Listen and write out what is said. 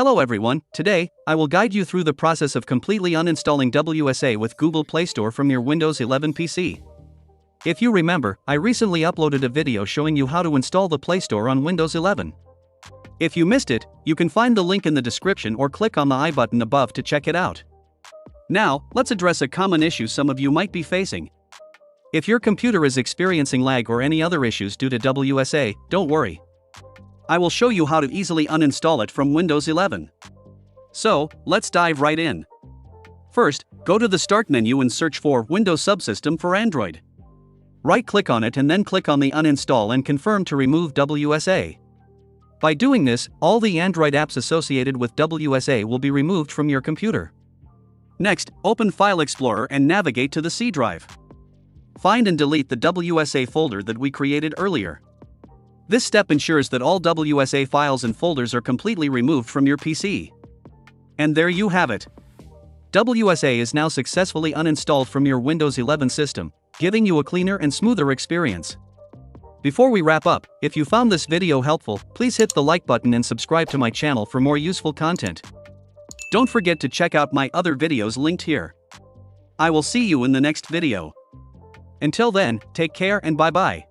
Hello everyone, today, I will guide you through the process of completely uninstalling WSA with Google Play Store from your Windows 11 PC. If you remember, I recently uploaded a video showing you how to install the Play Store on Windows 11. If you missed it, you can find the link in the description or click on the I button above to check it out. Now, let's address a common issue some of you might be facing. If your computer is experiencing lag or any other issues due to WSA, don't worry. I will show you how to easily uninstall it from Windows 11. So, let's dive right in. First, go to the Start menu and search for Windows Subsystem for Android. Right-click on it and then click on the Uninstall and confirm to remove WSA. By doing this, all the Android apps associated with WSA will be removed from your computer. Next, open File Explorer and navigate to the C drive. Find and delete the WSA folder that we created earlier. This step ensures that all WSA files and folders are completely removed from your PC. And there you have it. WSA is now successfully uninstalled from your Windows 11 system, giving you a cleaner and smoother experience. Before we wrap up, if you found this video helpful, please hit the like button and subscribe to my channel for more useful content. Don't forget to check out my other videos linked here. I will see you in the next video. Until then, take care and bye-bye.